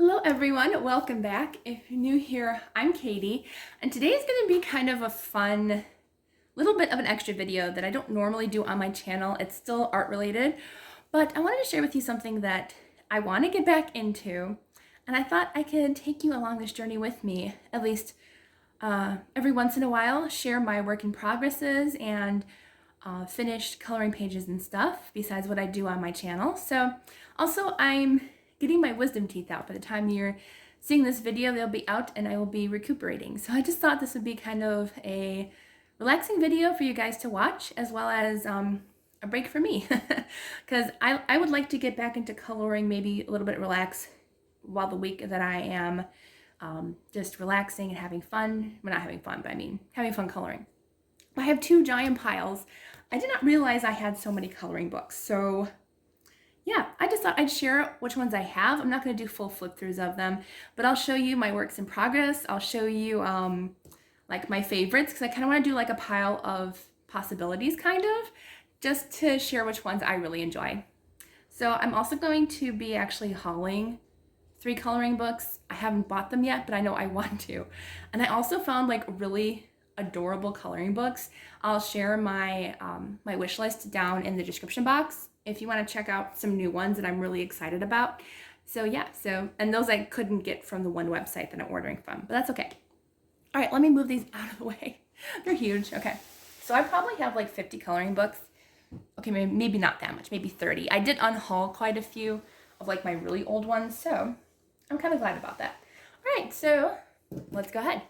Hello everyone, welcome back. If you're new here, I'm Katie, and today is going to be kind of a fun, little bit of an extra video that I don't normally do on my channel. It's still art related, but I wanted to share with you something that I want to get back into, and I thought I could take you along this journey with me, at least every once in a while, share my work in progresses and finished coloring pages and stuff, besides what I do on my channel. So also I'm getting my wisdom teeth out. By the time you're seeing this video, they'll be out and I will be recuperating. So I just thought this would be kind of a relaxing video for you guys to watch, as well as a break for me. Because I would like to get back into coloring, maybe a little bit relax while the week that I am just relaxing and having fun. Well, not having fun, but I mean having fun coloring. I have two giant piles. I did not realize I had so many coloring books. So yeah, I just thought I'd share which ones I have. I'm not going to do full flip throughs of them, but I'll show you my works in progress. I'll show you like my favorites, because I kind of want to do like a pile of possibilities, kind of, just to share which ones I really enjoy. So I'm also going to be actually hauling 3 coloring books. I haven't bought them yet, but I know I want to. And I also found like really adorable coloring books. I'll share my my wish list down in the description box if you want to check out some new ones that I'm really excited about. So yeah, and those I couldn't get from the one website that I'm ordering from, but that's okay. All right, let me move these out of the way. They're huge. Okay, so I probably have like 50 coloring books. Okay, maybe not that much, maybe 30. I did unhaul quite a few of like my really old ones, so I'm kind of glad about that. All right, so let's go ahead.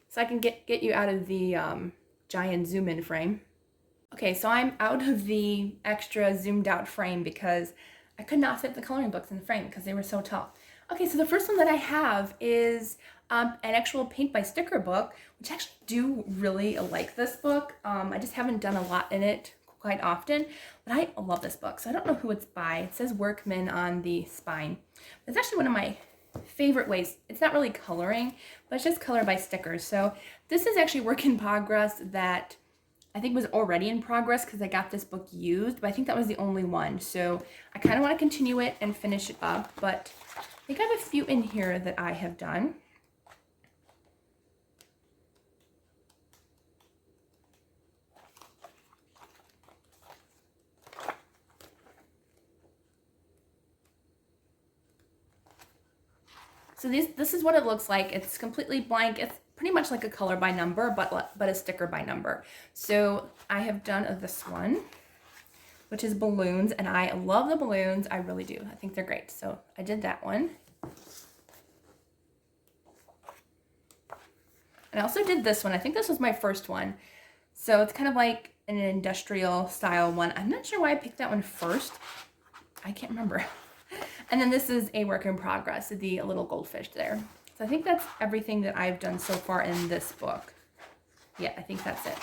So I can get you out of the giant zoom in frame. Okay, so I'm out of the extra zoomed out frame because I could not fit the coloring books in the frame because they were so tall. Okay, so the first one that I have is an actual paint by sticker book, which I actually do really like this book. I just haven't done a lot in it quite often, but I love this book. So I don't know who it's by. It says Workman on the spine. It's actually one of my favorite ways. It's not really coloring, but it's just color by stickers. So this is actually work in progress that I think was already in progress because I got this book used, but I think that was the only one. So I kind of want to continue it and finish it up, but I think I have a few in here that I have done. So this is what it looks like. It's completely blank. It's pretty much like a color by number, but a sticker by number. So I have done this one, which is balloons, and I love the balloons. I really do. I think they're great. So I did that one. And I also did this one. I think this was my first one. So it's kind of like an industrial style one. I'm not sure why I picked that one first. I can't remember. And then this is a work in progress, the little goldfish there. So I think that's everything that I've done so far in this book. Yeah, I think that's it.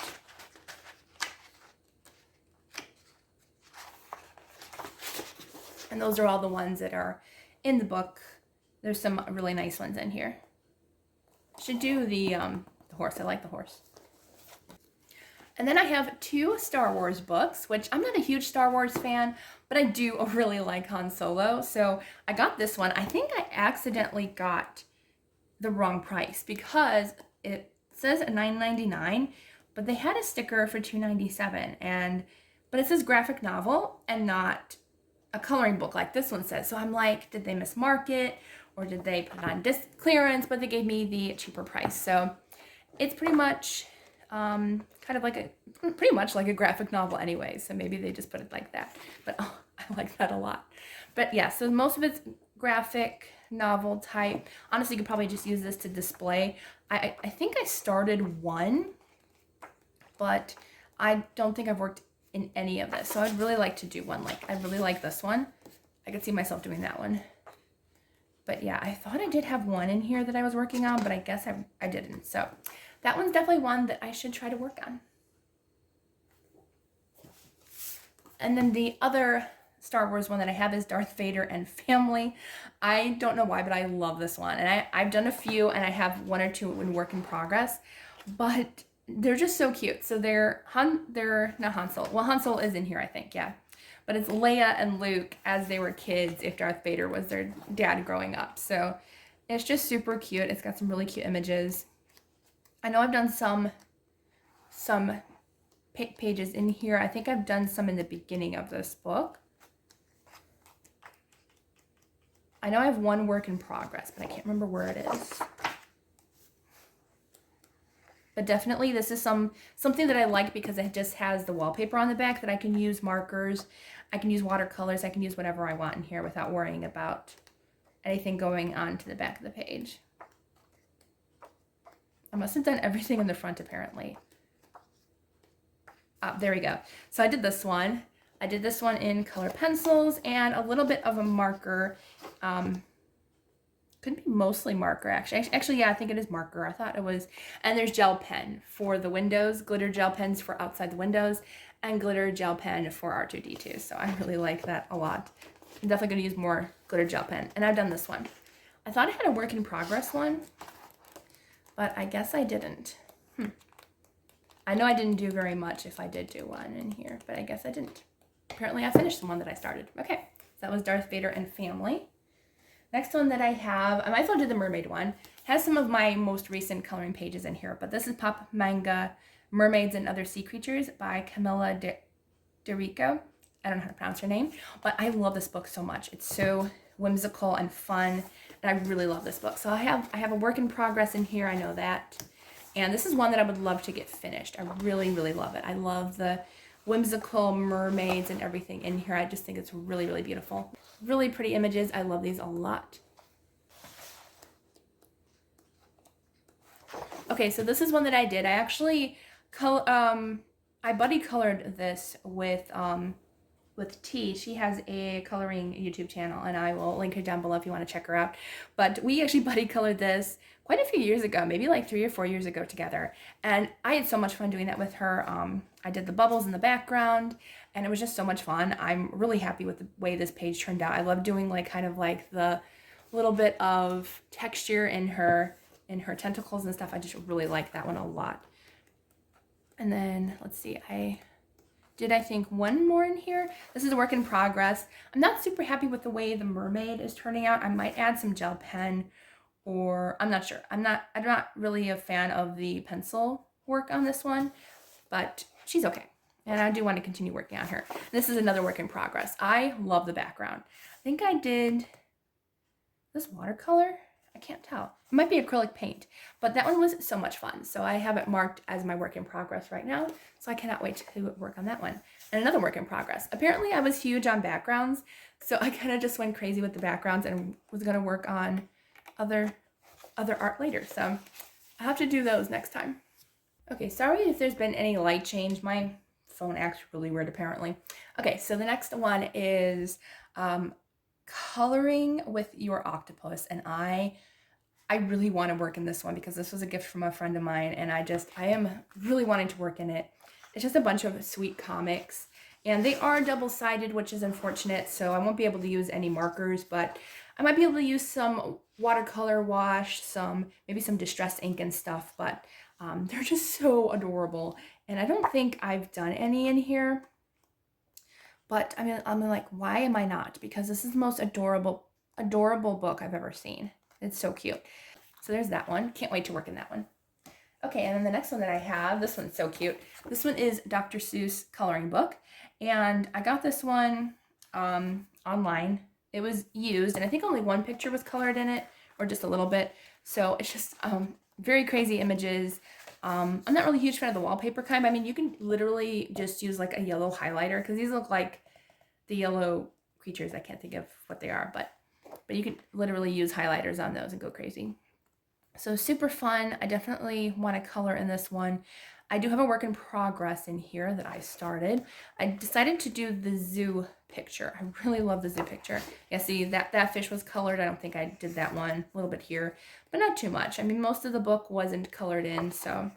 And those are all the ones that are in the book. There's some really nice ones in here. I should do the horse. I like the horse. And then I have 2 Star Wars books, which I'm not a huge Star Wars fan, but I do really like Han Solo. So I got this one. I think I accidentally got the wrong price because it says $9.99, but they had a sticker for $2.97, but it says graphic novel and not a coloring book like this one says. So I'm like, did they mismark it or did they put it on disc clearance? But they gave me the cheaper price. So it's pretty much kind of like pretty much like a graphic novel anyway, so maybe they just put it like that, but oh, I like that a lot. But yeah, so most of it's graphic novel type. Honestly, you could probably just use this to display. I think I started one, but I don't think I've worked in any of this, so I'd really like to do one. Like, I really like this one. I could see myself doing that one. But yeah, I thought I did have one in here that I was working on, but I guess I didn't. So that one's definitely one that I should try to work on. And then the other Star Wars one that I have is Darth Vader and Family. I don't know why, but I love this one. And I've done a few, and I have 1 or 2 in work in progress, but they're just so cute. So they're not Han Solo. Well, Han Solo is in here, I think, yeah. but it's Leia and Luke as they were kids if Darth Vader was their dad growing up. So it's just super cute. It's got some really cute images. I know I've done some pages in here. I think I've done some in the beginning of this book. I know I have one work in progress, but I can't remember where it is. But definitely this is something that I like because it just has the wallpaper on the back that I can use markers, I can use watercolors, I can use whatever I want in here without worrying about anything going on to the back of the page. I must have done everything in the front apparently. There we go. So I did this one. I did this one in color pencils and a little bit of a marker. Could be mostly marker actually. Actually, yeah, I think it is marker. I thought it was. And there's gel pen for the windows, glitter gel pens for outside the windows, and glitter gel pen for R2-D2. So I really like that a lot. I'm definitely going to use more glitter gel pen. And I've done this one. I thought I had a work in progress one, but I guess I didn't. I know I didn't do very much if I did do one in here, but I guess I didn't. Apparently I finished the one that I started. Okay, so that was Darth Vader and Family. Next one that I have, I might as well do the mermaid one. It has some of my most recent coloring pages in here, but this is Pop Manga Mermaids and Other Sea Creatures by Camilla Darico. I don't know how to pronounce her name, but I love this book so much. It's so whimsical and fun, and I really love this book. So I have a work in progress in here, I know that. And this is one that I would love to get finished. I really, really love it. I love the whimsical mermaids and everything in here. I just think it's really, really beautiful. Really pretty images. I love these a lot. Okay, so this is one that I did. I actually, I buddy colored this with T. She has a coloring YouTube channel, and I will link her down below if you want to check her out. But we actually buddy colored this quite a few years ago, maybe like 3 or 4 years ago together. And I had so much fun doing that with her. I did the bubbles in the background, and it was just so much fun. I'm really happy with the way this page turned out. I love doing like kind of like the little bit of texture in her tentacles and stuff. I just really like that one a lot. And then let's see, I think one more in here. This is a work in progress. I'm not super happy with the way the mermaid is turning out. I might add some gel pen, or I'm not sure. I'm not really a fan of the pencil work on this one, but she's okay. And I do want to continue working on her. This is another work in progress. I love the background. I think I did this watercolor. I can't tell. It might be acrylic paint, but that one was so much fun. So I have it marked as my work in progress right now. So I cannot wait to work on that one. And another work in progress. Apparently I was huge on backgrounds. So I kind of just went crazy with the backgrounds and was going to work on other art later. So I'll have to do those next time. Okay, sorry if there's been any light change. My phone acts really weird apparently. Okay, so the next one is coloring with your octopus, and I really want to work in this one because this was a gift from a friend of mine, and I am really wanting to work in it. It's just a bunch of sweet comics, and they are double-sided, which is unfortunate, so I won't be able to use any markers, but I might be able to use some watercolor wash, maybe some distress ink and stuff, but they're just so adorable, and I don't think I've done any in here. But I mean, I'm like, why am I not? Because this is the most adorable book I've ever seen. It's so cute. So there's that one. Can't wait to work in that one. Okay, and then the next one that I have, this one's so cute. This one is Dr. Seuss coloring book. And I got this one online. It was used, and I think only one picture was colored in it, or just a little bit. So it's just very crazy images. I'm not really a huge fan of the wallpaper kind. I mean, you can literally just use like a yellow highlighter because these look like the yellow creatures. I can't think of what they are, but you can literally use highlighters on those and go crazy. So super fun. I definitely want to color in this one. I do have a work in progress in here that I started. I decided to do the zoo picture. I really love the zoo picture. Yeah, see, that fish was colored. I don't think I did that one. A little bit here, but not too much. I mean, most of the book wasn't colored in, so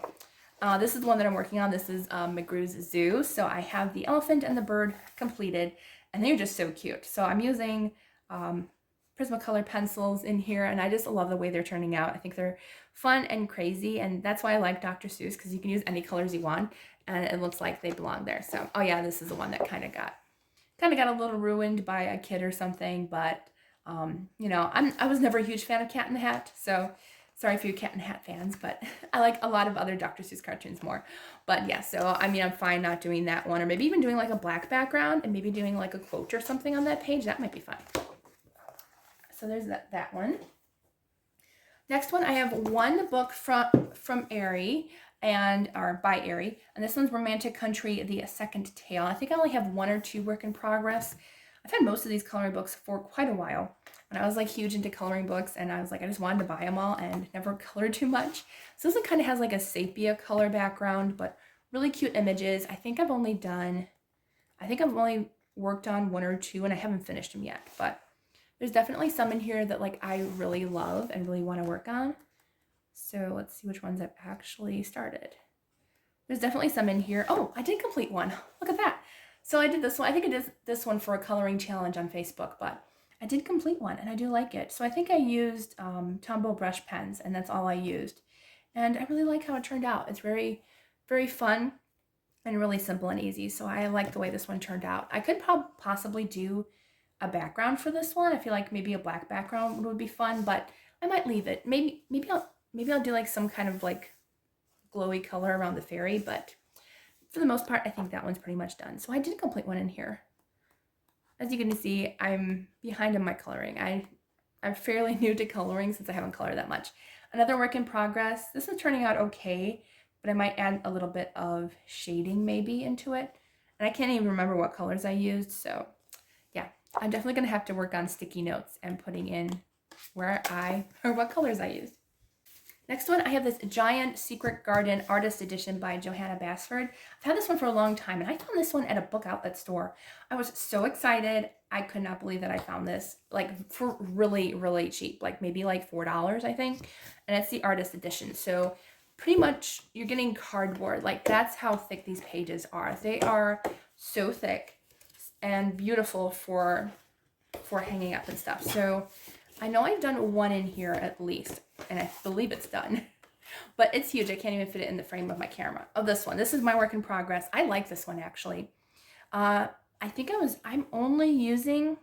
this is the one that I'm working on. This is McGrew's Zoo. So I have the elephant and the bird completed, and they're just so cute. So I'm using Prismacolor pencils in here, and I just love the way they're turning out. I think they're fun and crazy, and that's why I like Dr. Seuss, because you can use any colors you want, and it looks like they belong there. So, oh yeah, this is the one that kind of got kind of got a little ruined by a kid or something, but you know, I was never a huge fan of Cat in the Hat, so sorry for you Cat in the Hat fans, but I like a lot of other Dr. Seuss cartoons more. But yeah, so I mean, I'm fine not doing that one, or maybe even doing like a black background and maybe doing like a quote or something on that page. That might be fun. So there's that one. Next one, I have one book from Airy, or by Airy, and this one's Romantic Country, The Second Tale. I think I only have 1 or 2 work in progress. I've had most of these coloring books for quite a while. When I was like huge into coloring books, and I was like, I just wanted to buy them all and never colored too much. So this one kind of has like a sepia color background, but really cute images. I think I've only worked on 1 or 2, and I haven't finished them yet, but there's definitely some in here that like I really love and really want to work on. So let's see which ones I've actually started. There's definitely some in here. Oh, I did complete one. Look at that. So I did this one. I think I did this one for a coloring challenge on Facebook, but I did complete one and I do like it. So I think I used Tombow brush pens, and that's all I used. And I really like how it turned out. It's very, very fun and really simple and easy. So I like the way this one turned out. I could possibly do a background for this one. I feel like maybe a black background would be fun, but I might leave it. Maybe I'll do like some kind of like glowy color around the fairy, but for the most part, I think that one's pretty much done. So I did complete one in here. As you can see, I'm behind in my coloring. I'm fairly new to coloring since I haven't colored that much. Another work in progress. This is turning out okay, but I might add a little bit of shading maybe into it. And I can't even remember what colors I used, so yeah, I'm definitely gonna have to work on sticky notes and putting in what colors I used. Next one, I have this Giant Secret Garden Artist Edition by Johanna Basford. I've had this one for a long time, and I found this one at a book outlet store. I was so excited. I could not believe that I found this, like, for really, really cheap, like maybe like $4, I think. And it's the Artist Edition. So pretty much you're getting cardboard. Like, that's how thick these pages are. They are so thick and beautiful for hanging up and stuff. So I know I've done one in here at least, and I believe it's done, but it's huge. I can't even fit it in the frame of my camera. Oh, this one. This is my work in progress. I like this one actually. I'm only using,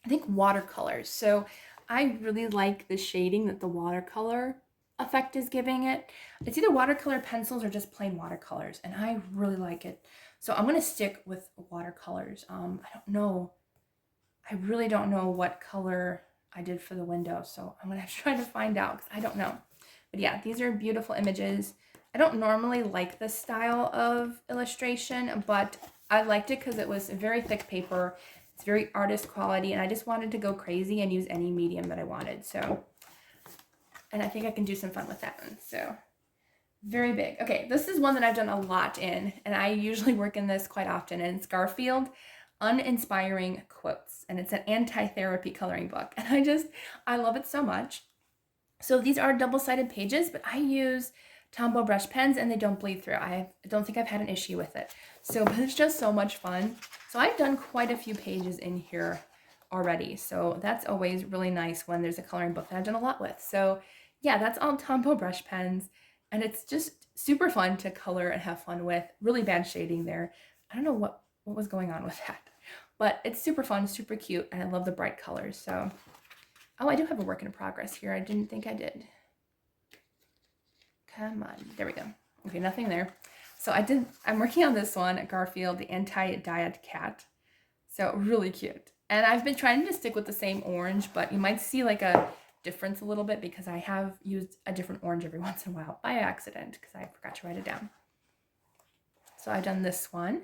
I think, watercolors. So I really like the shading that the watercolor effect is giving it. It's either watercolor pencils or just plain watercolors, and I really like it. So I'm going to stick with watercolors. I don't know. I really don't know what color I did for the window, so I'm going to try to find out because I don't know. But yeah, these are beautiful images. I don't normally like this style of illustration, but I liked it because it was a very thick paper. It's very artist quality, and I just wanted to go crazy and use any medium that I wanted. So, and I think I can do some fun with that one. So, very big. Okay, this is one that I've done a lot in, and I usually work in this quite often, and it's Garfield Uninspiring Quotes, and it's an anti-therapy coloring book, and I love it so much. So these are double-sided pages, but I use Tombow brush pens and they don't bleed through. I don't think I've had an issue with it. So, but it's just so much fun. So I've done quite a few pages in here already. So that's always really nice when there's a coloring book that I've done a lot with. So yeah, that's all Tombow brush pens, and it's just super fun to color and have fun with. Really bad shading there. I don't know what was going on with that, but it's super fun, super cute, and I love the bright colors. So, oh, I do have a work in progress here. I didn't think I did. Come on, there we go. Okay, nothing there. So I'm working on this one, Garfield, the Anti-Diet Cat. So really cute. And I've been trying to stick with the same orange, but you might see like a difference a little bit because I have used a different orange every once in a while by accident because I forgot to write it down. So I've done this one,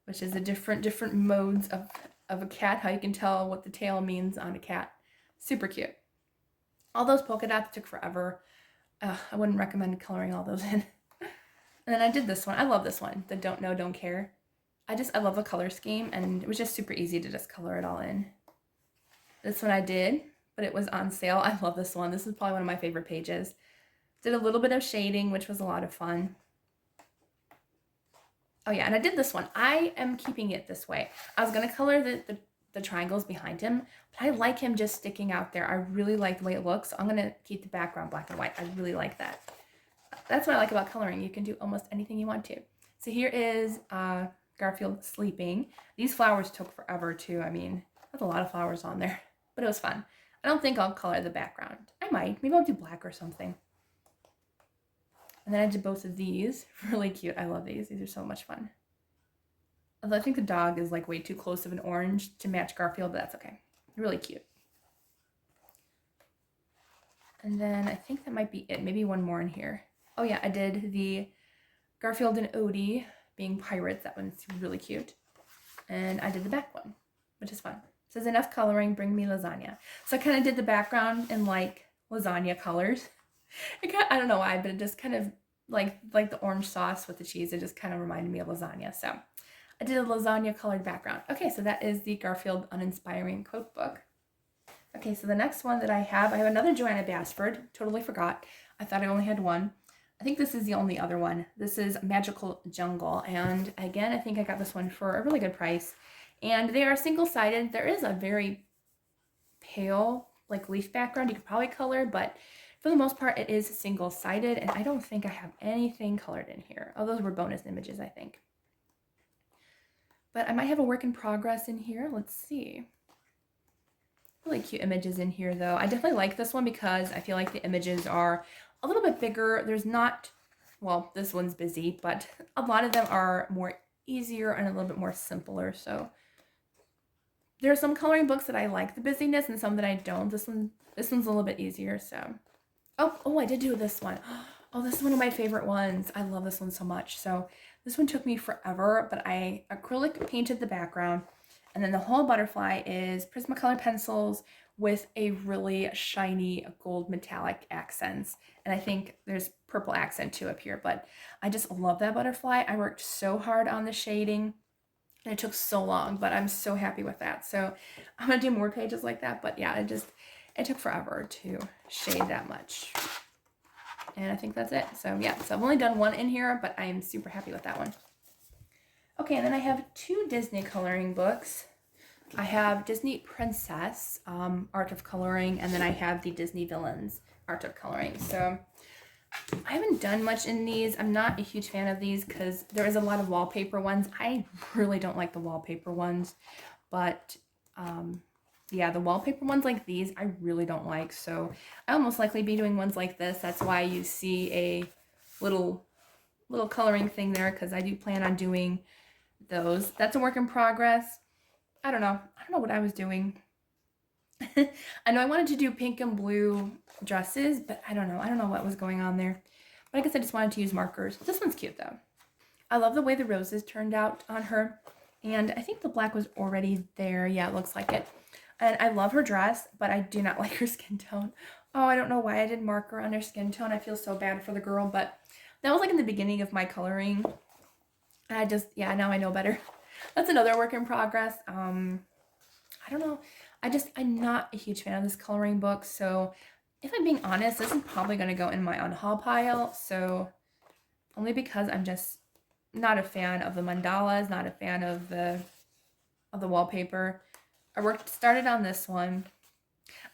which is the different modes of a cat, how you can tell what the tail means on a cat. Super cute. All those polka dots took forever. I wouldn't recommend coloring all those in. And then I did this one. I love this one, the Don't Know, Don't Care. I love the color scheme, and it was just super easy to just color it all in. This one I did, but it was on sale. I love this one. This is probably one of my favorite pages. Did a little bit of shading, which was a lot of fun. Oh yeah, and I did this one. I am keeping it this way. I was going to color the triangles behind him, but I like him just sticking out there. I really like the way it looks, so I'm going to keep the background black and white. I really like that. That's what I like about coloring. You can do almost anything you want to. So here is Garfield sleeping. These flowers took forever too. I mean, that's a lot of flowers on there, but it was fun. I don't think I'll color the background. I might. Maybe I'll do black or something. And then I did both of these. Really cute. I love these. These are so much fun. Although I think the dog is like way too close of an orange to match Garfield, but that's okay. Really cute. And then I think that might be it. Maybe one more in here. Oh yeah, I did the Garfield and Odie being pirates. That one's really cute. And I did the back one, which is fun. It says, enough coloring, bring me lasagna. So I kind of did the background in like lasagna colors. I don't know why, but it just kind of like the orange sauce with the cheese. It just kind of reminded me of lasagna. So I did a lasagna colored background. Okay, so that is the Garfield Uninspiring Quote book. Okay, so the next one that I have another Joanna Basford. Totally forgot. I thought I only had one. I think this is the only other one. This is Magical Jungle. And again, I think I got this one for a really good price. And they are single-sided. There is a very pale like leaf background you could probably color, but for the most part, it is single-sided. And I don't think I have anything colored in here. Oh, those were bonus images, I think. But I might have a work in progress in here. Let's see. Really cute images in here though. I definitely like this one because I feel like the images are a little bit bigger. There's not, well, this one's busy, but a lot of them are more easier and a little bit more simpler. So there are some coloring books that I like the busyness and some that I don't. This one's a little bit easier. So, oh, I did do this one. Oh, this is one of my favorite ones. I love this one so much. So this one took me forever, but I acrylic painted the background. And then the whole butterfly is Prismacolor pencils with a really shiny gold metallic accents. And I think there's purple accent too up here, but I just love that butterfly. I worked so hard on the shading and it took so long, but I'm so happy with that. So I'm gonna do more pages like that, but yeah, it took forever to shade that much. And I think that's it. So yeah, so I've only done one in here, but I am super happy with that one. Okay, and then I have two Disney coloring books. I have Disney Princess, Art of Coloring, and then I have the Disney Villains, Art of Coloring. So I haven't done much in these. I'm not a huge fan of these because there is a lot of wallpaper ones. I really don't like the wallpaper ones, but yeah, the wallpaper ones like these, I really don't like. So I almost likely be doing ones like this. That's why you see a little coloring thing there, because I do plan on doing those. That's a work in progress. I don't know what I was doing. I know I wanted to do pink and blue dresses, but I don't know what was going on there. But I guess I just wanted to use markers. This one's cute though. I love the way the roses turned out on her. And I think the black was already there. Yeah, it looks like it. And I love her dress, but I do not like her skin tone. Oh, I don't know why I did marker on her skin tone. I feel so bad for the girl, but that was like in the beginning of my coloring. And now I know better. That's another work in progress. I don't know. I'm not a huge fan of this coloring book. So if I'm being honest, this is probably going to go in my unhaul pile. So only because I'm just not a fan of the mandalas, not a fan of the wallpaper. I started on this one.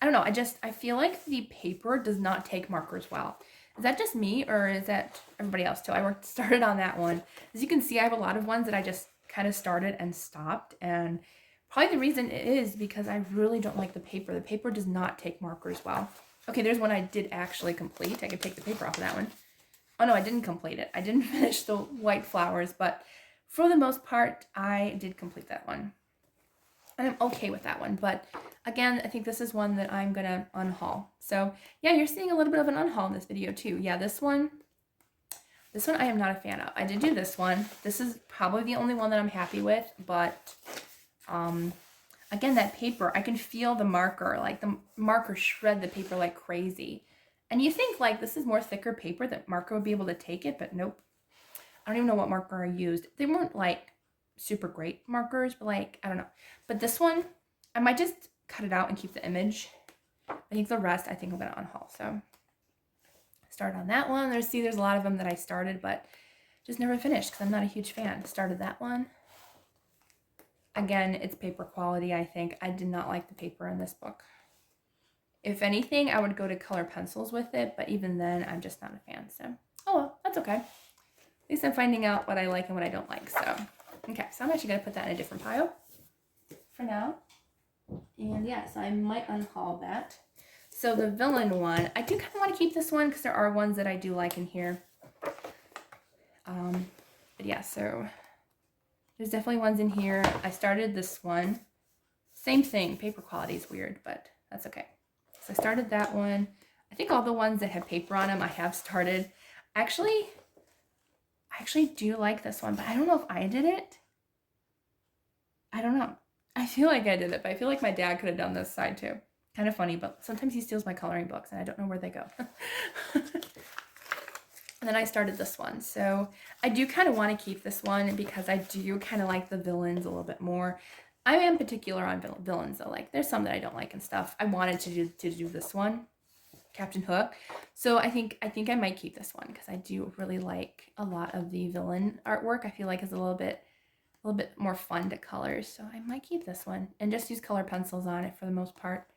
I don't know. I feel like the paper does not take markers well. Is that just me or is that everybody else too? I started on that one. As you can see, I have a lot of ones that I just kind of started and stopped, and probably the reason is because I really don't like the paper. The paper does not take markers well. Okay, there's one I did actually complete. I could take the paper off of that one. Oh no, I didn't complete it. I didn't finish the white flowers, but for the most part, I did complete that one. And I'm okay with that one. But again, I think this is one that I'm gonna unhaul. So yeah, you're seeing a little bit of an unhaul in this video too. Yeah, this one I am not a fan of. I did do this one. This is probably the only one that I'm happy with, but again, that paper, I can feel the marker, like the marker shred the paper like crazy. And you think like this is more thicker paper that marker would be able to take it, but nope. I don't even know what marker I used. They weren't like super great markers, but like, I don't know. But this one, I might just cut it out and keep the image. I think the rest, I'm gonna unhaul. So start on that one. There's a lot of them that I started, but just never finished because I'm not a huge fan. Started that one. Again, it's paper quality, I think. I did not like the paper in this book. If anything, I would go to color pencils with it, but even then, I'm just not a fan. So, oh well, that's okay. At least I'm finding out what I like and what I don't like. So, Okay, so I'm actually going to put that in a different pile for now. And yes, I might unhaul that. So the villain one, I do kind of want to keep this one because there are ones that I do like in here. But yeah, so there's definitely ones in here. I started this one. Same thing, paper quality is weird, but that's okay. So I started that one. I think all the ones that have paper on them I have started. I actually do like this one, but I don't know if I did it. I don't know. I feel like I did it, but I feel like my dad could have done this side too. Kind of funny, but sometimes he steals my coloring books and I don't know where they go. And then I started this one. So I do kind of want to keep this one because I do kind of like the villains a little bit more. I am particular on villains though. Like there's some that I don't like and stuff. I wanted to do this one, Captain Hook. So I think I might keep this one because I do really like a lot of the villain artwork. I feel like it's a little bit more fun to color. So I might keep this one and just use color pencils on it for the most part.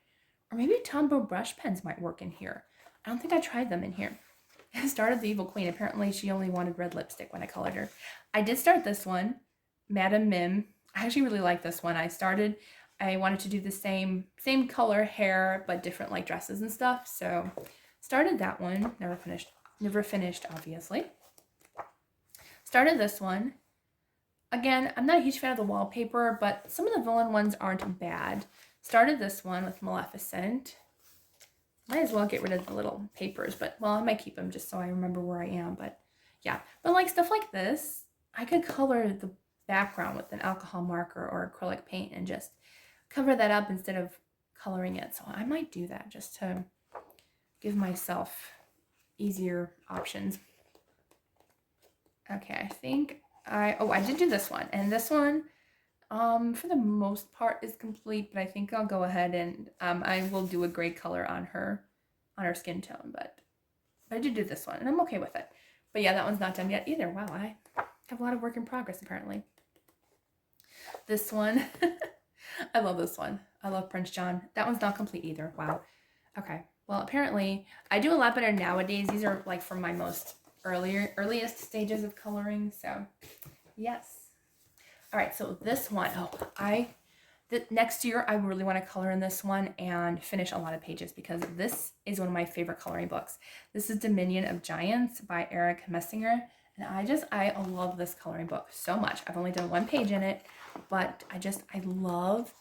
Or maybe Tombow brush pens might work in here. I don't think I tried them in here. I started the Evil Queen. Apparently she only wanted red lipstick when I colored her. I did start this one, Madame Mim. I actually really like this one. I wanted to do the same color hair, but different like dresses and stuff. So started that one, never finished obviously. Started this one. Again, I'm not a huge fan of the wallpaper, but some of the villain ones aren't bad. Started this one with Maleficent. Might as well get rid of the little papers, but well, I might keep them just so I remember where I am. But yeah, but like stuff like this, I could color the background with an alcohol marker or acrylic paint and just cover that up instead of coloring it. So I might do that just to give myself easier options. Okay, I think I did do this one, and this one for the most part is complete, but I think I'll go ahead and I will do a gray color on her skin tone, but I did do this one and I'm okay with it. But yeah, that one's not done yet either. Wow, I have a lot of work in progress apparently. This one, I love this one. I love Prince John. That one's not complete either. Wow. Okay. Well, apparently I do a lot better nowadays. These are like from my most earliest stages of coloring. So yes. All right, so this one, next year I really want to color in this one and finish a lot of pages because this is one of my favorite coloring books. This is Dominion of Giants by Eric Messinger, and I love this coloring book so much. I've only done one page in it, but I love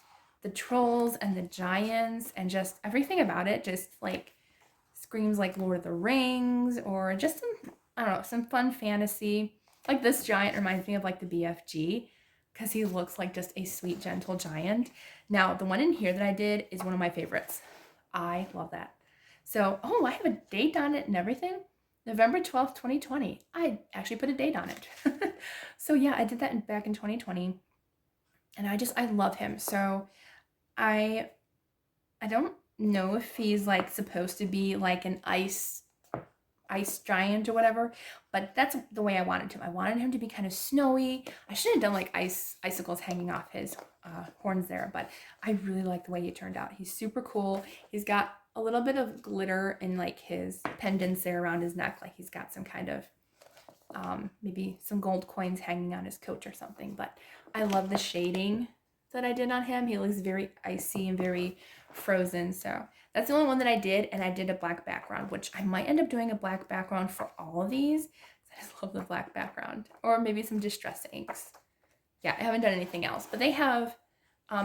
the trolls and the giants and just everything about it just like screams like Lord of the Rings or just some, I don't know, some fun fantasy. Like this giant reminds me of like the BFG, because he looks like just a sweet, gentle giant. Now, the one in here that I did is one of my favorites. I love that. So, I have a date on it and everything. November 12th, 2020. I actually put a date on it. So yeah, I did that back in 2020. And I love him. So I don't know if he's like supposed to be like an ice giant or whatever, but that's the way I wanted him. I wanted him to be kind of snowy. I should have done like icicles hanging off his horns there, but I really like the way he turned out. He's super cool. He's got a little bit of glitter in like his pendants there around his neck, like he's got some kind of maybe some gold coins hanging on his coat or something. But I love the shading that I did on him. He looks very icy and very frozen. So that's the only one that I did, and I did a black background, which I might end up doing a black background for all of these. I just love the black background, or maybe some distress inks. Yeah, I haven't done anything else, but they have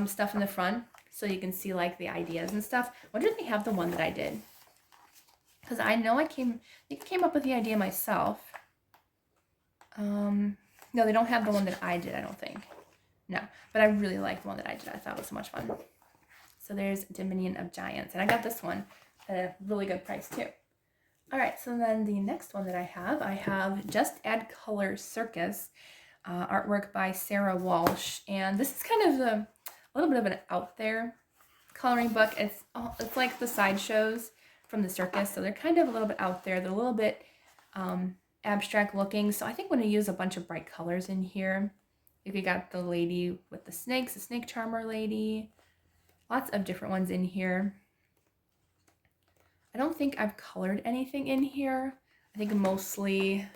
stuff in the front so you can see like the ideas and stuff. I wonder if they have the one that I did, because I know I came up with the idea myself. No, they don't have the one that I did, I don't think. No, but I really like the one that I did. I thought it was so much fun. So there's Dominion of Giants, and I got this one at a really good price too. All right, so then the next one that I have Just Add Color Circus, artwork by Sarah Walsh, and this is kind of a little bit of an out there coloring book. It's like the sideshows from the circus, so they're kind of a little bit out there. They're a little bit abstract looking, so I think I'm going to use a bunch of bright colors in here. If you got the lady with the snakes, the snake charmer lady, lots of different ones in here. I don't think I've colored anything in here. I think mostly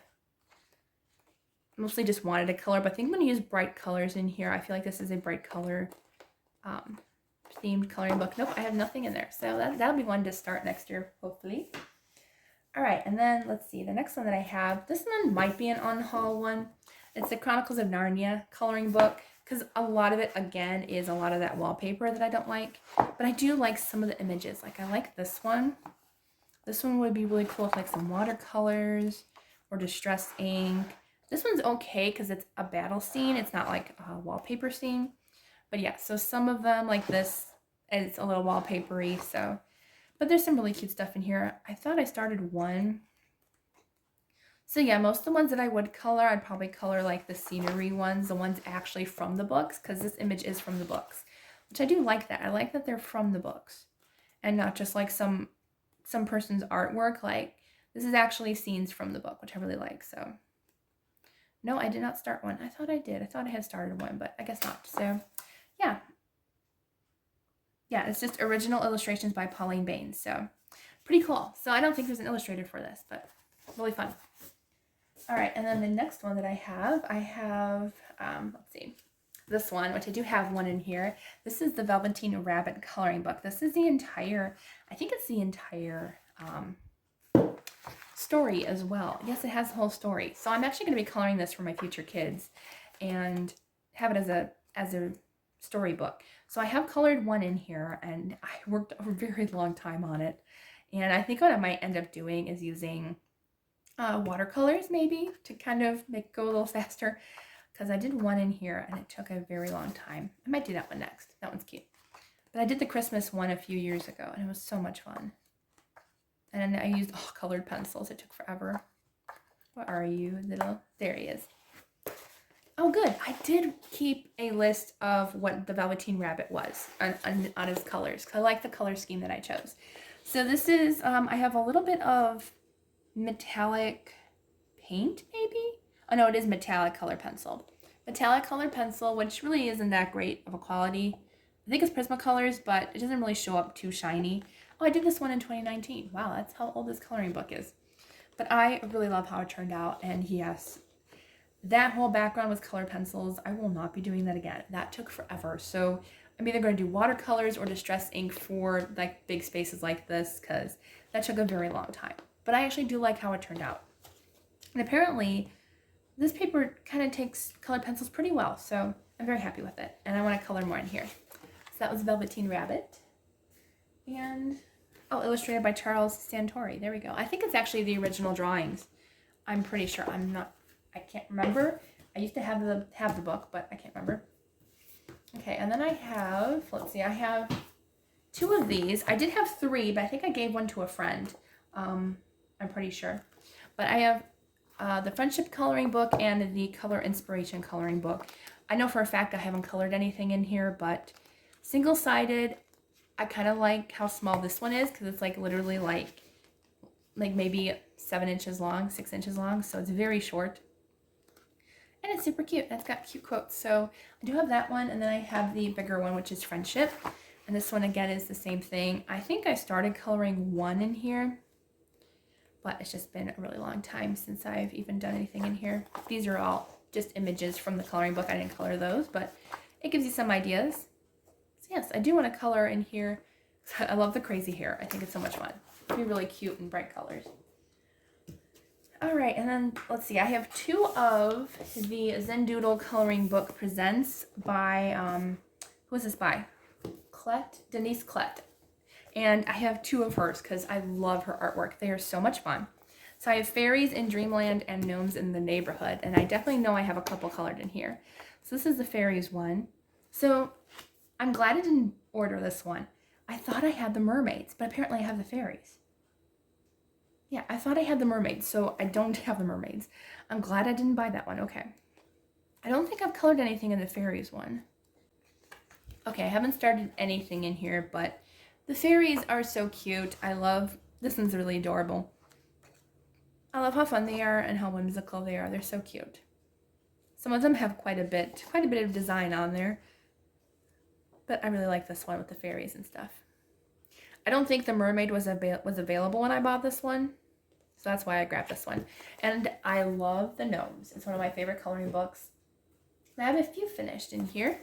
mostly just wanted a color, but I think I'm going to use bright colors in here. I feel like this is a bright color themed coloring book. Nope, I have nothing in there. So that'll be one to start next year, hopefully. All right, and then let's see. The next one that I have, this one might be an on-haul one. It's the Chronicles of Narnia coloring book, because a lot of it, again, is a lot of that wallpaper that I don't like. But I do like some of the images. Like, I like this one. This one would be really cool with, like, some watercolors or distress ink. This one's okay because it's a battle scene. It's not, like, a wallpaper scene. But, yeah, so some of them, like this, it's a little wallpapery, so... But there's some really cute stuff in here. I thought I started one. So yeah, most of the ones that I would color, I'd probably color like the scenery ones, the ones actually from the books, because this image is from the books, which I do like that. I like that they're from the books and not just like some person's artwork. Like, this is actually scenes from the book, which I really like. So no, I did not start one. I thought I did. I thought I had started one, but I guess not. So yeah. Yeah, it's just original illustrations by Pauline Baines. So pretty cool. So I don't think there's an illustrator for this, but really fun. All right, and then the next one that I have, let's see, this one, which I do have one in here. This is the Velveteen Rabbit coloring book. This is the entire, I think it's the entire story as well. Yes, it has the whole story. So I'm actually going to be coloring this for my future kids and have it as a storybook. So I have colored one in here, and I worked a very long time on it. And I think what I might end up doing is using watercolors maybe to kind of make it go a little faster, because I did one in here and it took a very long time. I might do that one next. That one's cute. But I did the Christmas one a few years ago and it was so much fun. And I used colored pencils. It took forever. Where are you, little? There he is. Oh, good. I did keep a list of what the Velveteen Rabbit was on his colors, because I like the color scheme that I chose. So this is, I have a little bit of metallic paint, maybe? Oh, no, it is metallic color pencil. Metallic color pencil, which really isn't that great of a quality. I think it's Prismacolors, but it doesn't really show up too shiny. Oh, I did this one in 2019. Wow, that's how old this coloring book is. But I really love how it turned out, and yes, that whole background with color pencils, I will not be doing that again. That took forever. So I'm either going to do watercolors or distress ink for like big spaces like this, because that took a very long time. But I actually do like how it turned out. And apparently this paper kind of takes colored pencils pretty well, so I'm very happy with it. And I want to color more in here. So that was Velveteen Rabbit. And, oh, illustrated by Charles Santori. There we go. I think it's actually the original drawings. I'm pretty sure. I can't remember. I used to have the book, but I can't remember. Okay, and then I have, let's see, I have 2 of these. I did have 3, but I think I gave one to a friend. I'm pretty sure. But I have the Friendship coloring book and the Color Inspiration coloring book. I know for a fact I haven't colored anything in here, but single-sided, I kind of like how small this one is, because it's like literally like maybe 7 inches long, 6 inches long, so it's very short. And it's super cute. It's got cute quotes. So I do have that one, and then I have the bigger one, which is Friendship. And this one, again, is the same thing. I think I started coloring one in here, but it's just been a really long time since I've even done anything in here. These are all just images from the coloring book. I didn't color those, but it gives you some ideas. So yes, I do want to color in here. I love the crazy hair. I think it's so much fun. It'll be really cute in bright colors. All right, and then let's see. I have 2 of the Zen Doodle coloring book presents by, who is this by? Denise Klett. And I have 2 of hers because I love her artwork. They are so much fun. So I have Fairies in Dreamland and Gnomes in the Neighborhood. And I definitely know I have a couple colored in here. So this is the Fairies one. So I'm glad I didn't order this one. I thought I had the Mermaids, but apparently I have the Fairies. Yeah, I thought I had the Mermaids, so I don't have the Mermaids. I'm glad I didn't buy that one. Okay. I don't think I've colored anything in the Fairies one. Okay, I haven't started anything in here, but the Fairies are so cute. I love, this one's really adorable. I love how fun they are and how whimsical they are. They're so cute. Some of them have quite a bit of design on there. But I really like this one with the fairies and stuff. I don't think the mermaid was available when I bought this one. So that's why I grabbed this one. And I love the gnomes. It's one of my favorite coloring books. I have a few finished in here,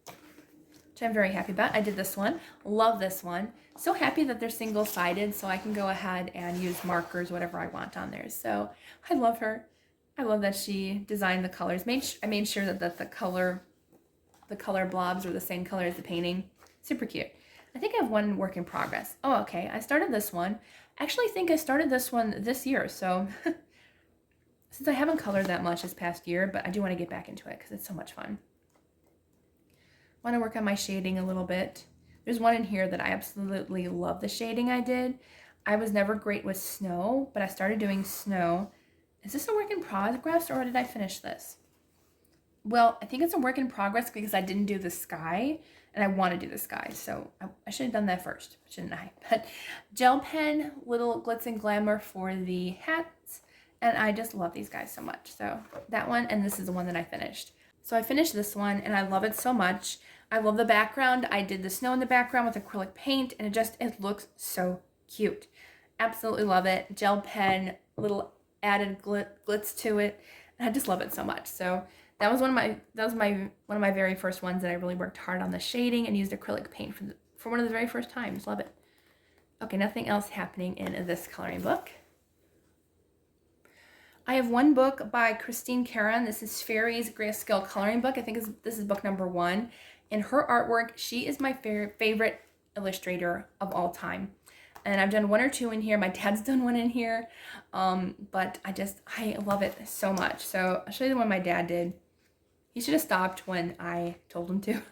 which I'm very happy about. I did this one. Love this one. So happy that they're single-sided, so I can go ahead and use markers, whatever I want on there. So I love her. I love that she designed the colors. I made sure that the color blobs were the same color as the painting. Super cute. I think I have one work in progress. Oh, okay. I started this one. Actually, I think I started this one this year. So since I haven't colored that much this past year, but I do want to get back into it because it's so much fun. I want to work on my shading a little bit. There's one in here that I absolutely love the shading I did. I was never great with snow, but I started doing snow. Is this a work in progress or did I finish this? Well, I think it's a work in progress because I didn't do the sky and I want to do the sky. So I should have done that first, shouldn't I? But gel pen, little glitz and glamour for the hats. And I just love these guys so much. So that one, and this is the one that I finished. So I finished this one and I love it so much. I love the background. I did the snow in the background with acrylic paint and it looks so cute. Absolutely love it. Gel pen, little added glitz to it. And I just love it so much. So that was one of my very first ones that I really worked hard on the shading and used acrylic paint for one of the very first times. Love it. Okay, nothing else happening in this coloring book. I have one book by Christine Caron. This is Fairies Grayscale Coloring Book. I think this is book number 1. And her artwork, she is my favorite illustrator of all time. And I've done 1 or 2 in here. My dad's done 1 in here. But I love it so much. So I'll show you the one my dad did. He should have stopped when I told him to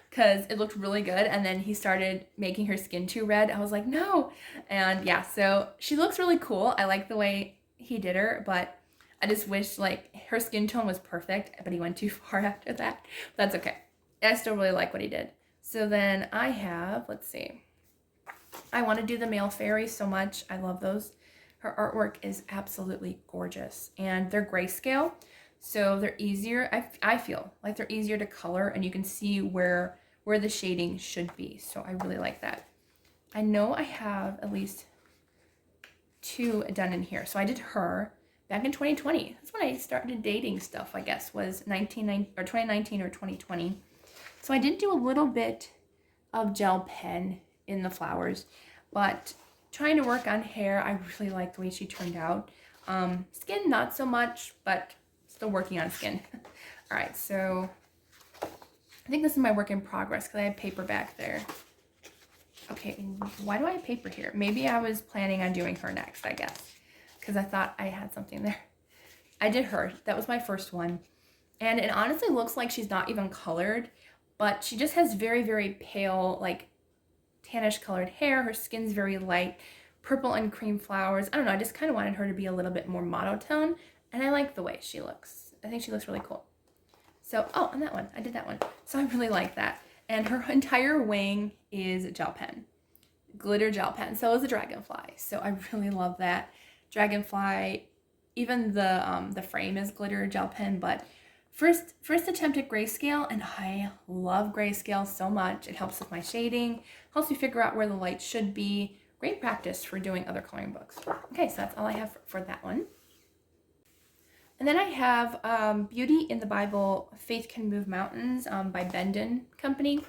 because it looked really good. And then he started making her skin too red. I was like, no. And yeah, so she looks really cool. I like the way he did her, but I just wish like her skin tone was perfect, but he went too far after that. But that's okay. I still really like what he did. So then I have, let's see. I want to do the male fairies so much. I love those. Her artwork is absolutely gorgeous. And they're grayscale, so they're easier. I feel like they're easier to color, and you can see where the shading should be. So I really like that. I know I have at least 2 done in here. So I did her back in 2020. That's when I started dating stuff, I guess, was 2019 or 2020. So I did do a little bit of gel pen in the flowers, but trying to work on hair, I really like the way she turned out. Skin, not so much, but still working on skin. All right, so I think this is my work in progress because I have paper back there. Okay, why do I have paper here? Maybe I was planning on doing her next, I guess, because I thought I had something there. I did her. That was my first one. And it honestly looks like she's not even colored, but she just has very, very pale, like tannish colored hair. Her skin's very light, purple and cream flowers. I don't know, I just kind of wanted her to be a little bit more monotone, and I like the way she looks. I think she looks really cool. So, oh, and that one, I did that one. So I really like that. And her entire wing is gel pen, glitter gel pen. So is the dragonfly. So I really love that. Dragonfly, even the frame is glitter gel pen, but first attempt at grayscale, and I love grayscale so much. It helps with my shading, helps me figure out where the light should be. Great practice for doing other coloring books. Okay, so that's all I have for that one. And then I have Beauty in the Bible, Faith Can Move Mountains by Bendon Company.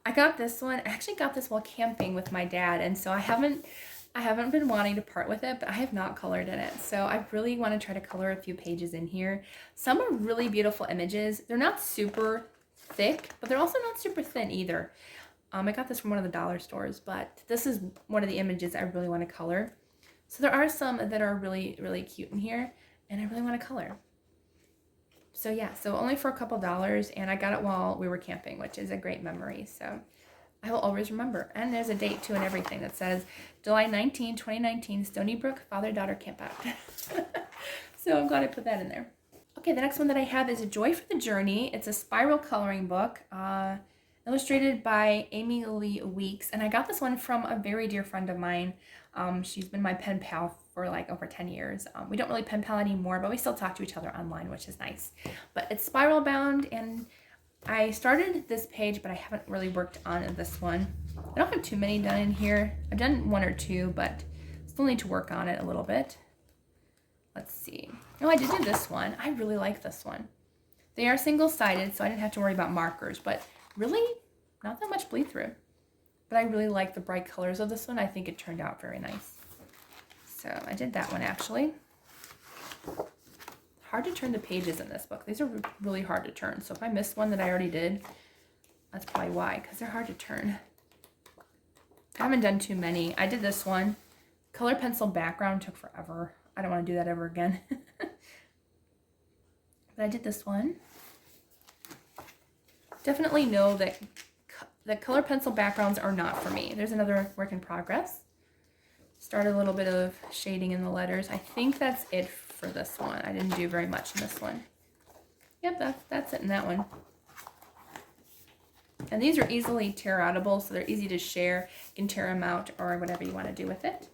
I got this one. I actually got this while camping with my dad, and so I haven't been wanting to part with it, but I have not colored in it. So I really want to try to color a few pages in here. Some are really beautiful images. They're not super thick, but they're also not super thin either. I got this from one of the dollar stores, but this is one of the images I really want to color. So there are some that are really, really cute in here, and I really want to color. So yeah, so only for a couple dollars, and I got it while we were camping, which is a great memory. So I will always remember. And there's a date too and everything that says July 19, 2019, Stony Brook Father-Daughter Campout. So I'm glad I put that in there. Okay, the next one that I have is A Joy for the Journey. It's a spiral coloring book, illustrated by Amy Lee Weeks. And I got this one from a very dear friend of mine. She's been my pen pal for like over 10 years. We don't really pen pal anymore, but we still talk to each other online, which is nice. But it's spiral bound, and I started this page, but I haven't really worked on this one. I don't have too many done in here. I've done 1 or 2, but still need to work on it a little bit. let's see. Oh, I did do this one. I really like this one. They are single-sided, so I didn't have to worry about markers, but really not that much bleed through. But I really like the bright colors of this one. I think it turned out very nice. So I did that one actually. Hard to turn the pages in this book. These are really hard to turn. So if I missed one that I already did, that's probably why, because they're hard to turn. I haven't done too many. I did this one. Color pencil background took forever. I don't want to do that ever again. But I did this one. Definitely know that color pencil backgrounds are not for me. There's another work in progress. Started a little bit of shading in the letters. I think that's it for this one. I didn't do very much in this one. Yep, that's it in that one. And these are easily tear outable, so they're easy to share. You can tear them out or whatever you want to do with it.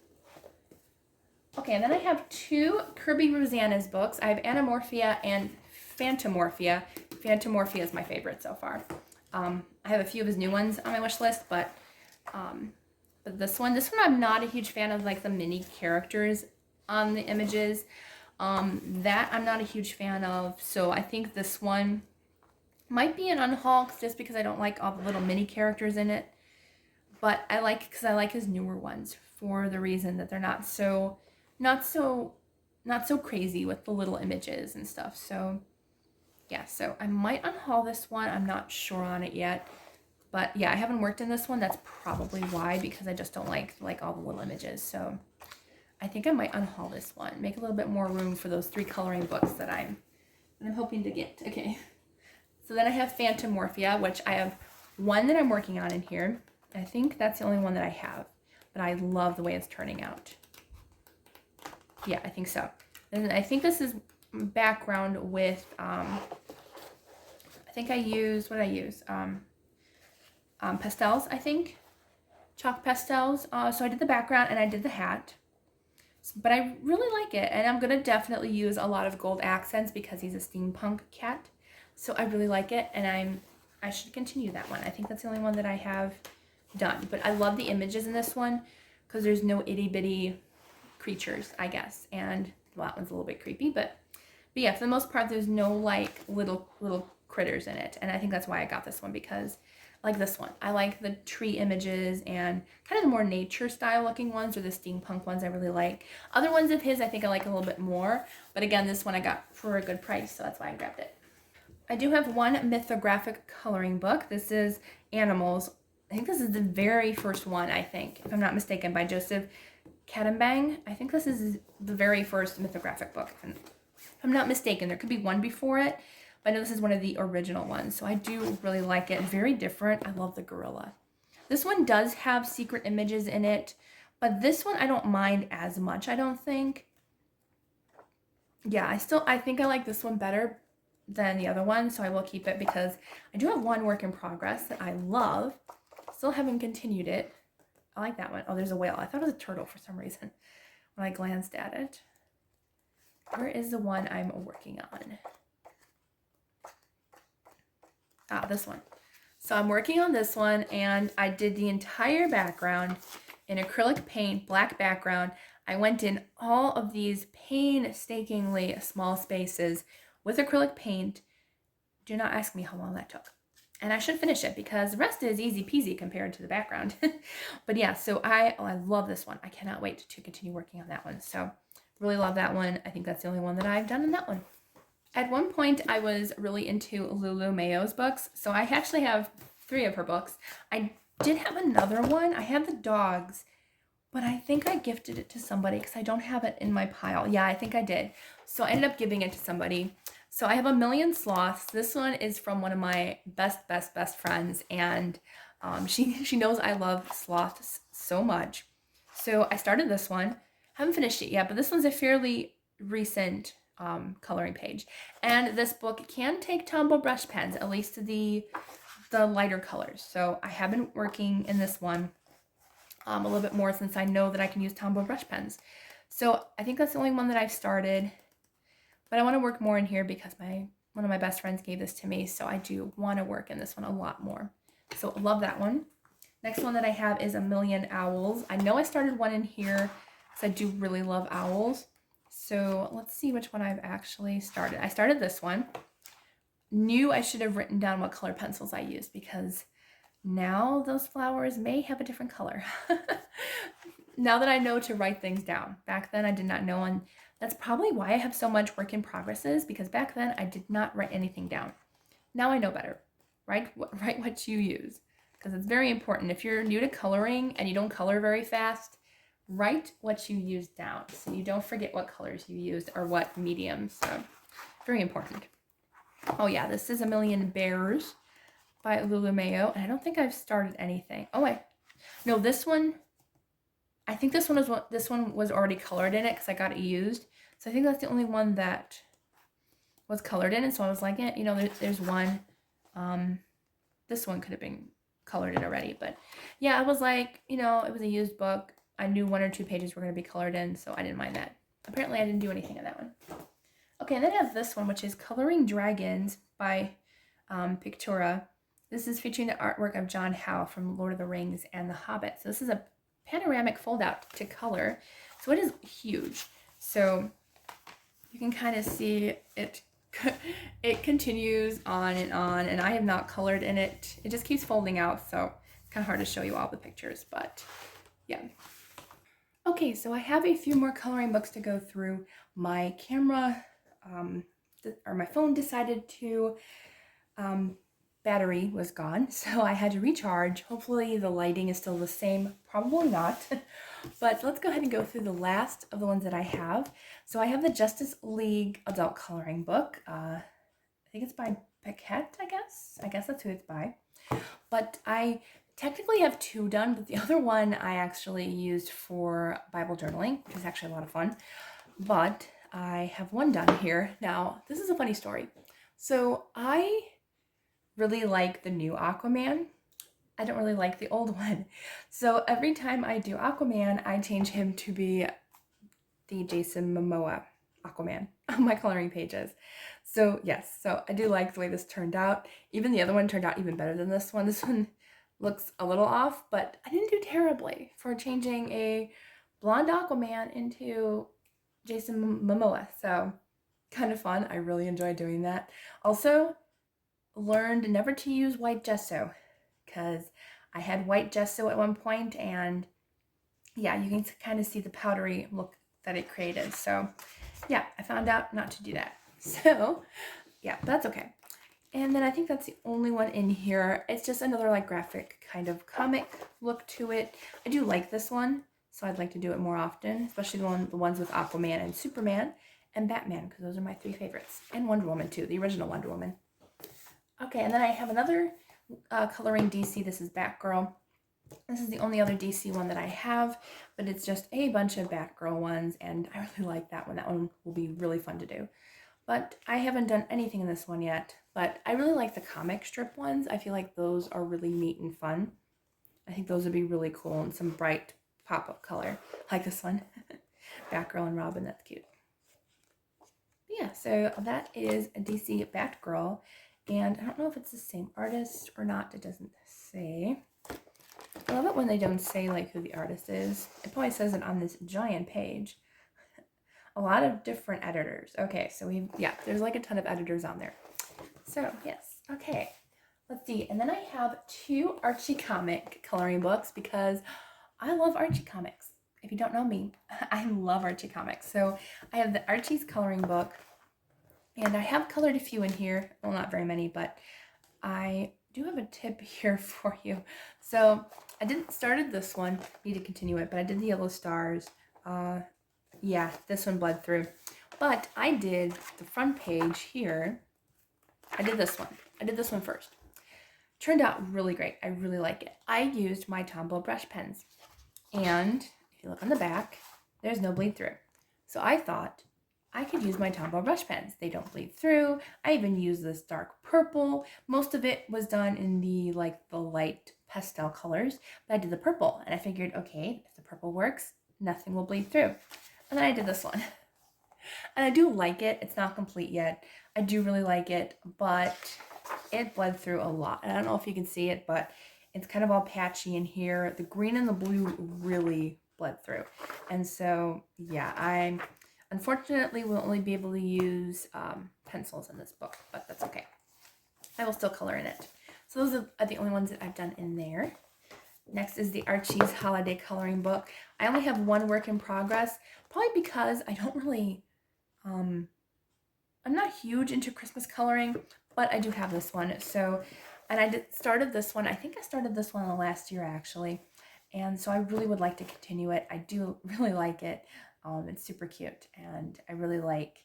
Okay, and then I have two Kirby Rosanna's books. I have Animorphia and Phantomorphia. Phantomorphia is my favorite so far. I have a few of his new ones on my wish list, but this one I'm not a huge fan of, like the mini characters on the images. That I'm not a huge fan of, so I think this one might be an unhaul just because I don't like all the little mini characters in it. But I like his newer ones for the reason that they're not so crazy with the little images and stuff. So yeah, so I might unhaul this one. I'm not sure on it yet. But yeah, I haven't worked in this one. That's probably why, because I just don't like all the little images. So I think I might unhaul this one. Make a little bit more room for those 3 coloring books that I'm hoping to get. Okay. So then I have Phantomorphia, which I have one that I'm working on in here. I think that's the only one that I have. But I love the way it's turning out. Yeah, I think so. And I think this is background with, I think I used, what did I use? Pastels, I think. Chalk pastels. So I did the background and I did the hat. But I really like it. And I'm going to definitely use a lot of gold accents because he's a steampunk cat. So I really like it. And I should continue that one. I think that's the only one that I have done. But I love the images in this one because there's no itty bitty creatures, I guess. And well, that one's a little bit creepy. But yeah, for the most part, there's no like little critters in it. And I think that's why I got this one, because like this one, I like the tree images and kind of the more nature style looking ones, or the steampunk ones I really like. Other ones of his I think I like a little bit more, but again, this one I got for a good price, so that's why I grabbed it. I do have one mythographic coloring book. This is Animals. I think this is the very first one, I think, if I'm not mistaken, by Joseph Kattenbang. I think this is the very first mythographic book, if I'm not mistaken. There could be one before it, but I know this is one of the original ones, so I do really like it. Very different. I love the gorilla. This one does have secret images in it, but this one I don't mind as much, I don't think. Yeah, I think I like this one better than the other one, so I will keep it because I do have one work in progress that I love. Still haven't continued it. I like that one. Oh, there's a whale. I thought it was a turtle for some reason when I glanced at it. Where is the one I'm working on? Ah, this one. So I'm working on this one, and I did the entire background in acrylic paint, black background. I went in all of these painstakingly small spaces with acrylic paint. Do not ask me how long that took. And I should finish it because the rest is easy peasy compared to the background. But yeah, so I love this one. I cannot wait to continue working on that one. So really love that one. I think that's the only one that I've done in that one. At one point, I was really into Lulu Mayo's books. So I actually have 3 of her books. I did have another one. I had the dogs, but I think I gifted it to somebody because I don't have it in my pile. Yeah, I think I did. So I ended up giving it to somebody. So I have A Million Sloths. This one is from one of my best friends, and she knows I love sloths so much. So I started this one. Haven't finished it yet, but this one's a fairly recent coloring page. And this book can take Tombow brush pens, at least the lighter colors. So I have been working in this one a little bit more since I know that I can use Tombow brush pens. So I think that's the only one that I've started. But I want to work more in here because one of my best friends gave this to me, so I do want to work in this one a lot more. So I love that one. Next one that I have is A Million Owls. I know I started one in here because I do really love owls. So let's see which one I've actually started. I started this one. Knew I should have written down what color pencils I used because now those flowers may have a different color. Now that I know to write things down. Back then I did not know, and that's probably why I have so much work in progresses, because back then I did not write anything down. Now I know better. Write what you use, because it's very important. If you're new to coloring and you don't color very fast, write what you use down so you don't forget what colors you used or what mediums. So very important. Oh yeah, this is A Million Bears by Lulu Mayo, and I don't think I've started anything. Oh wait, no, this one, I think this one was already colored in it because I got it used. So I think that's the only one that was colored in it. So I was like, yeah, you know, there's one. This one could have been colored in already, but yeah, I was like, you know, it was a used book. I knew 1 or 2 pages were going to be colored in, so I didn't mind that. Apparently I didn't do anything in that one. Okay, and then I have this one, which is Coloring Dragons by Pictura. This is featuring the artwork of John Howe from Lord of the Rings and The Hobbit. So this is a panoramic fold out to color. So it is huge. So you can kind of see it. It continues on, and I have not colored in it. It just keeps folding out, so it's kind of hard to show you all the pictures, but yeah. Okay, so I have a few more coloring books to go through. My camera, or my phone decided to, battery was gone, so I had to recharge. Hopefully the lighting is still the same, probably not. But let's go ahead and go through the last of the ones that I have. So I have the Justice League adult coloring book. I think it's by Paquette, I guess. I guess that's who it's by. But I technically have 2 done, but the other one I actually used for Bible journaling, which is actually a lot of fun. But I have 1 done here. Now, this is a funny story. So I really like the new Aquaman. I don't really like the old one. So every time I do Aquaman, I change him to be the Jason Momoa Aquaman on my coloring pages. So yes, so I do like the way this turned out. Even the other one turned out even better than this one. This one looks a little off, but I didn't do terribly for changing a blonde Aquaman into Jason Momoa. So kind of fun. I really enjoy doing that. Also, learned never to use white gesso, because I had white gesso at one point, and yeah, you can kind of see the powdery look that it created. So yeah, I found out not to do that. So yeah, that's okay. And then I think that's the only one in here. It's just another like graphic kind of comic look to it. I do like this one, so I'd like to do it more often, especially the ones with Aquaman and Superman and Batman, because those are my 3 favorites. And Wonder Woman too, the original Wonder Woman. Okay, and then I have another coloring DC. This is Batgirl. This is the only other DC one that I have, but it's just a bunch of Batgirl ones, and I really like that one. That one will be really fun to do. But I haven't done anything in this one yet, but I really like the comic strip ones. I feel like those are really neat and fun. I think those would be really cool, and some bright pop-up color, like this one. Batgirl and Robin, that's cute. But yeah, so that is a DC Batgirl. And I don't know if it's the same artist or not. It doesn't say. I love it when they don't say like who the artist is. It probably says it on this giant page. A lot of different editors. Okay, so there's like a ton of editors on there. So yes, okay. Let's see. And then I have 2 Archie comic coloring books because I love Archie comics. If you don't know me, I love Archie comics. So I have the Archie's coloring book. And I have colored a few in here. Well, not very many, but I do have a tip here for you. So I started this one, need to continue it, but I did the yellow stars. Yeah, this one bled through. But I did the front page here. I did this one. I did this one first. Turned out really great. I really like it. I used my Tombow brush pens. And if you look on the back, there's no bleed through. So I thought I could use my Tombow brush pens. They don't bleed through. I even used this dark purple. Most of it was done in the light pastel colors, but I did the purple, and I figured, okay, if the purple works, nothing will bleed through. And then I did this one. And I do like it. It's not complete yet. I do really like it, but it bled through a lot. And I don't know if you can see it, but it's kind of all patchy in here. The green and the blue really bled through. And so, yeah, Unfortunately, we'll only be able to use pencils in this book, but that's okay. I will still color in it. So those are the only ones that I've done in there. Next is the Archie's Holiday Coloring Book. I only have one work in progress, probably because I don't really, I'm not huge into Christmas coloring, but I do have this one. So, and I started this one, I think I started this one last year actually. And so I really would like to continue it. I do really like it. It's super cute, and I really like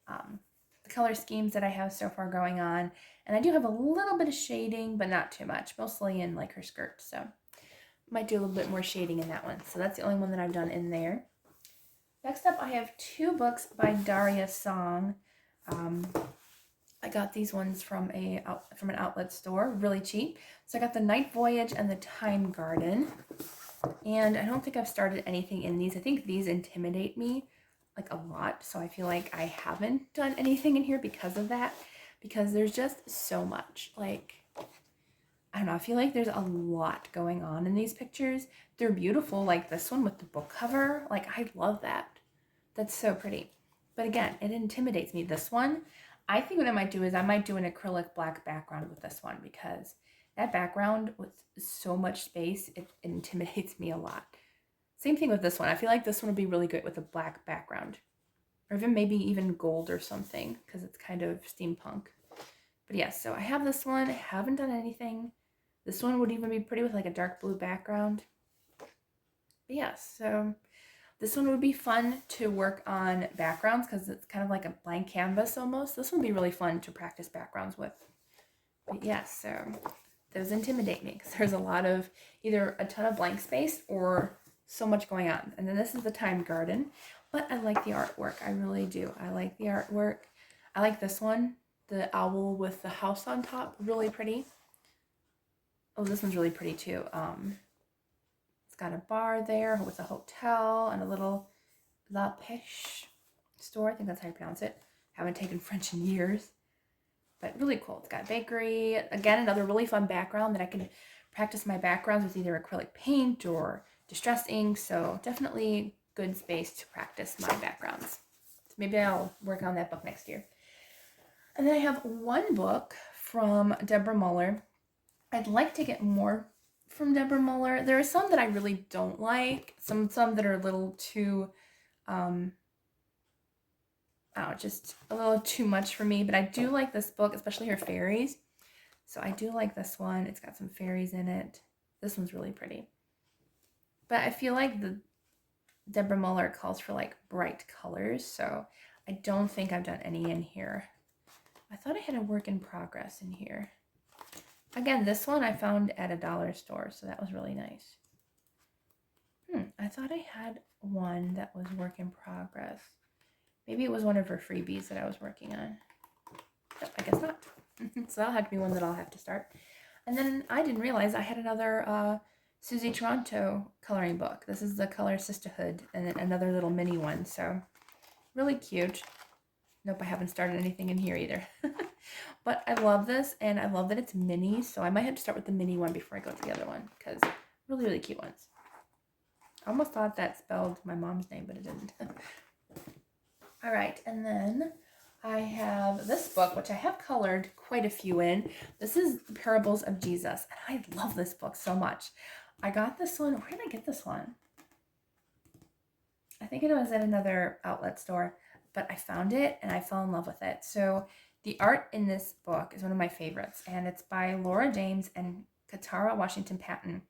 the color schemes that I have so far going on. And I do have a little bit of shading, but not too much, mostly in like her skirt. So might do a little bit more shading in that one. So that's the only one that I've done in there. Next up, I have 2 books by Darias Song. I got these ones from an outlet store, really cheap. So I got the Night Voyage and the Time Garden. And I don't think I've started anything in these. I think these intimidate me like a lot. So I feel like I haven't done anything in here because of that. Because there's just so much. Like, I don't know, I feel like there's a lot going on in these pictures. They're beautiful, like this one with the book cover. Like, I love that. That's so pretty. But again, it intimidates me. This one, I think what I might do is I might do an acrylic black background with this one, because that background with so much space, it intimidates me a lot. Same thing with this one. I feel like this one would be really good with a black background. Or even maybe even gold or something, because it's kind of steampunk. But yeah, so I have this one. I haven't done anything. This one would even be pretty with like a dark blue background. But yeah, so this one would be fun to work on backgrounds because it's kind of like a blank canvas almost. This would be really fun to practice backgrounds with. But yeah, so those intimidate me because there's a lot of either a ton of blank space or so much going on. And then this is the Time Garden, but I like the artwork. I really do. I like the artwork. I like this one, the owl with the house on top, really pretty. Oh, this one's really pretty too. It's got a bar there with a hotel and a little La Pêche store. I think that's how you pronounce it. Haven't taken French in years. But really cool. It's got a bakery. Again, another really fun background that I can practice my backgrounds with either acrylic paint or distress ink. So definitely good space to practice my backgrounds. So maybe I'll work on that book next year. And then I have one book from Deborah Muller. I'd like to get more from Deborah Muller. There are some that I really don't like. Some that are a little too, just a little too much for me. But I do like this book, especially her fairies. So I do like this one. It's got some fairies in it. This one's really pretty. But I feel like the Deborah Muller calls for like bright colors. So I don't think I've done any in here. I thought I had a work in progress in here. Again, this one I found at a dollar store, so that was really nice. I thought I had one that was work in progress. Maybe it was one of her freebies that I was working on. But I guess not. So that'll have to be one that I'll have to start. And then I didn't realize I had another Susie Toronto coloring book. This is the Color Sisterhood, and then another little mini one. So really cute. Nope, I haven't started anything in here either. But I love this, and I love that it's mini, so I might have to start with the mini one before I go to the other one, because really, really cute ones. I almost thought that spelled my mom's name, but it didn't. All right, and then I have this book, which I have colored quite a few in. This is Parables of Jesus, and I love this book so much. I got this one. Where did I get this one? I think it was at another outlet store, but I found it, and I fell in love with it. So the art in this book is one of my favorites, and it's by Laura James and Katara Washington Patton.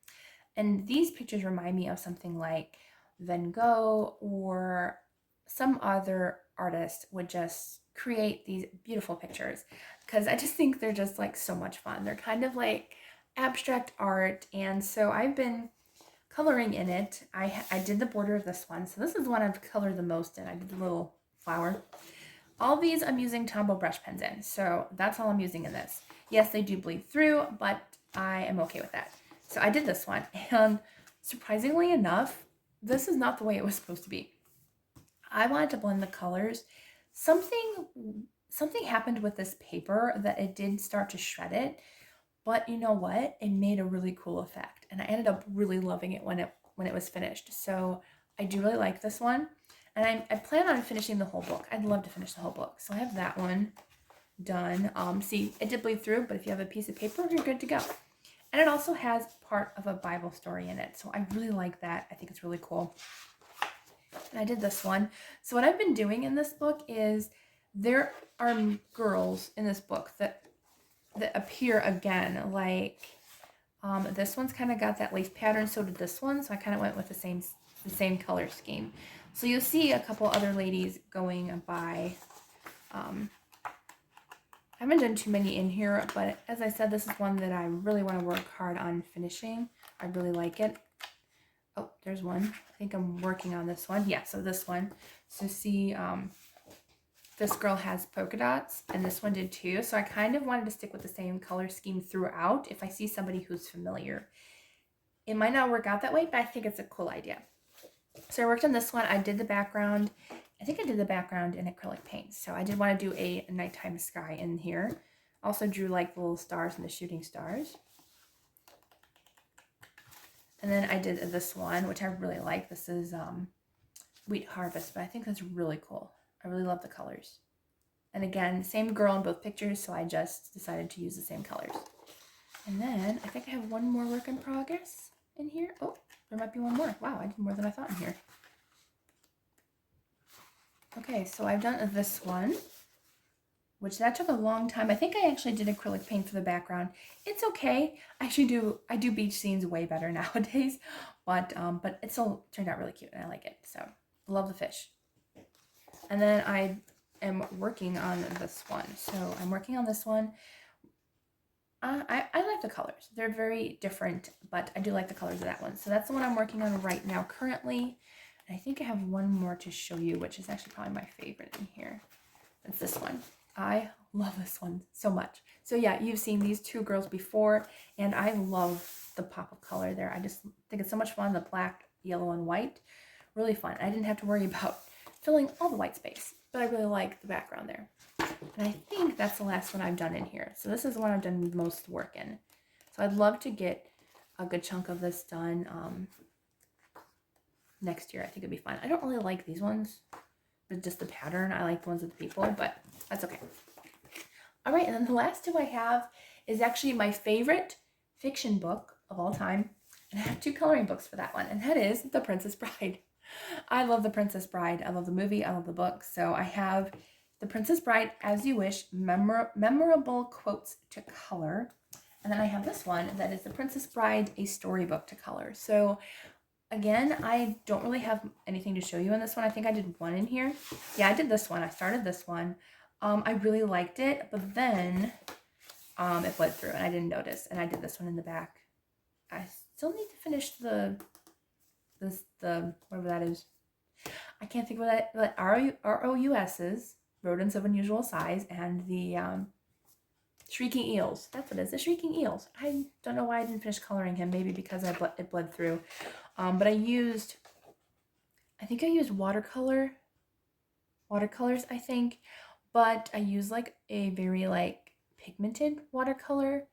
And these pictures remind me of something like Van Gogh or some other artist would just create these beautiful pictures, because I just think they're just like so much fun. They're kind of like abstract art, and so I've been coloring in it. I did the border of this one, so this is the one I've colored the most in. I did the little flower. All these I'm using Tombow brush pens in, so that's all I'm using in this. Yes, they do bleed through, but I am okay with that. So I did this one, and surprisingly enough, this is not the way it was supposed to be. I wanted to blend the colors. Something happened with this paper that it did start to shred it, but you know what? It made a really cool effect, and I ended up really loving it when it was finished. So I do really like this one. And I plan on finishing the whole book. I'd love to finish the whole book. So I have that one done. See, it did bleed through, but if you have a piece of paper, you're good to go. And it also has part of a Bible story in it. So I really like that. I think it's really cool. And I did this one. So what I've been doing in this book is there are girls in this book that appear again. Like this one's kind of got that lace pattern. So did this one. So I kind of went with the same color scheme. So you'll see a couple other ladies going by. I haven't done too many in here, but as I said, this is one that I really want to work hard on finishing. I really like it. Oh, there's one. I think I'm working on this one. Yeah, so this one. So see, this girl has polka dots, and this one did too. So I kind of wanted to stick with the same color scheme throughout if I see somebody who's familiar. It might not work out that way, but I think it's a cool idea. So I worked on this one. I did the background. I think I did the background in acrylic paint. So I did want to do a nighttime sky in here. Also drew like the little stars and the shooting stars. And then I did this one, which I really like. This is Wheat Harvest, but I think that's really cool. I really love the colors. And again, same girl in both pictures, so I just decided to use the same colors. And then I think I have one more work in progress in here. Oh, there might be one more. Wow, I did more than I thought in here. Okay, so I've done this one, which that took a long time. I think I actually did acrylic paint for the background. It's okay. I do beach scenes way better nowadays, but it still turned out really cute and I like it. So I love the fish. And then I am working on this one. So I'm working on this one. I like the colors. They're very different, but I do like the colors of that one. So that's the one I'm working on right now currently. And I think I have one more to show you, which is actually probably my favorite in here. It's this one. I love this one so much. So yeah, you've seen these two girls before, and I love the pop of color there. I just think it's so much fun. The black, yellow, and white. Really fun. I didn't have to worry about filling all the white space, but I really like the background there. And I think that's the last one I've done in here. So this is the one I've done the most work in. So I'd love to get a good chunk of this done next year. I think it'd be fun. I don't really like these ones, but just the pattern. I like the ones with the people, but that's okay. All right, and then the last two I have is actually my favorite fiction book of all time. And I have two coloring books for that one, and that is The Princess Bride. I love The Princess Bride. I love the movie. I love the book. So I have The Princess Bride, As You Wish, Memorable Quotes to Color. And then I have this one that is The Princess Bride, a storybook to color. So again, I don't really have anything to show you in this one. I think I did one in here. Yeah, I did this one. I started this one. I really liked it, but then it bled through and I didn't notice. And I did this one in the back. I still need to finish the whatever that is. I can't think of what ROUS is, Rodents of Unusual Size, and the Shrieking Eels. That's what it is, the Shrieking Eels. I don't know why I didn't finish coloring him. Maybe because it bled through. But I think I used watercolors, I think. But I used like a very like pigmented watercolor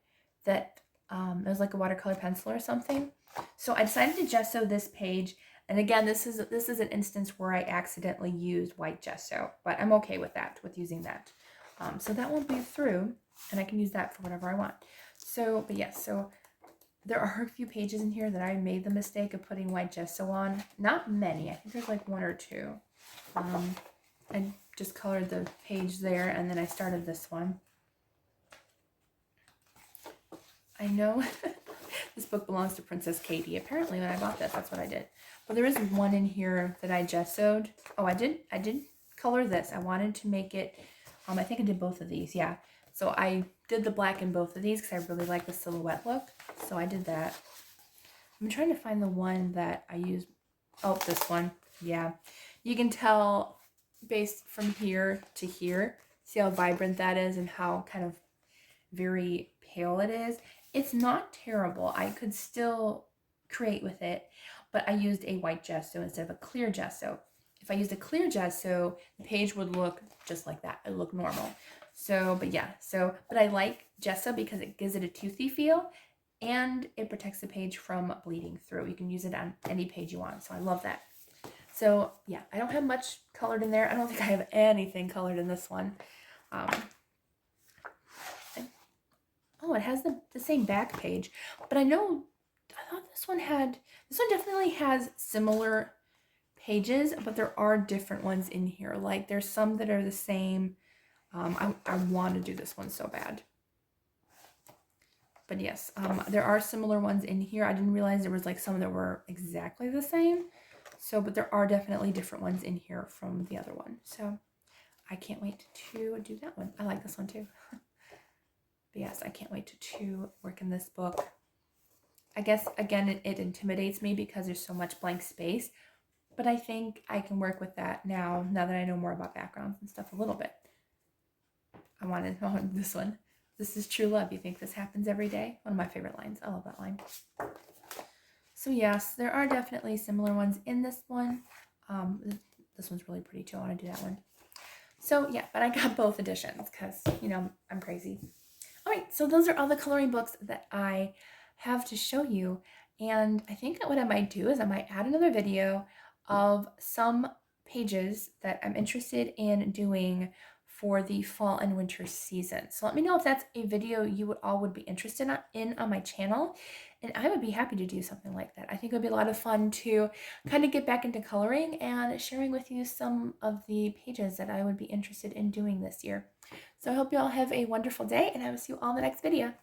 that it was like a watercolor pencil or something. So I decided to gesso this page. And again, this is an instance where I accidentally used white gesso, but I'm okay with that, with using that. So that won't bleed through, and I can use that for whatever I want. So, but yes, so there are a few pages in here that I made the mistake of putting white gesso on. Not many. I think there's like one or two. I just colored the page there, and then I started this one. I know this book belongs to Princess Katie. Apparently when I bought this, that's what I did. But there is one in here that I gessoed. Oh, I did color this. I wanted to make it, I think I did both of these, yeah. So I did the black in both of these because I really like the silhouette look. So I did that. I'm trying to find the one that I used. Oh, this one. Yeah. You can tell based from here to here. See how vibrant that is and how kind of very pale it is. It's not terrible. I could still create with it, but I used a white gesso instead of a clear gesso. If I used a clear gesso, the page would look just like that. It would look normal. So, but yeah, but I like gesso because it gives it a toothy feel and it protects the page from bleeding through. You can use it on any page you want, so I love that. So yeah, I don't have much colored in there. I don't think I have anything colored in this one. Oh, it has the same back page, but I thought this one definitely has similar pages, but there are different ones in here. Like there's some that are the same. I want to do this one so bad. But yes, there are similar ones in here. I didn't realize there was like some that were exactly the same. So, but there are definitely different ones in here from the other one. So I can't wait to do that one. I like this one too. But yes, I can't wait to work in this book. I guess, again, it intimidates me because there's so much blank space. But I think I can work with that now that I know more about backgrounds and stuff a little bit. I wanted this one. This is true love. You think this happens every day? One of my favorite lines. I love that line. So yes, there are definitely similar ones in this one. This one's really pretty too. I want to do that one. So yeah, but I got both editions because, you know, I'm crazy. All right, so those are all the coloring books that I have to show you. And I think that what I might do is I might add another video of some pages that I'm interested in doing for the fall and winter season. So let me know if that's a video you all would be interested in on my channel, and I would be happy to do something like that. I think it would be a lot of fun to kind of get back into coloring and sharing with you some of the pages that I would be interested in doing this year. So I hope you all have a wonderful day, and I will see you all in the next video.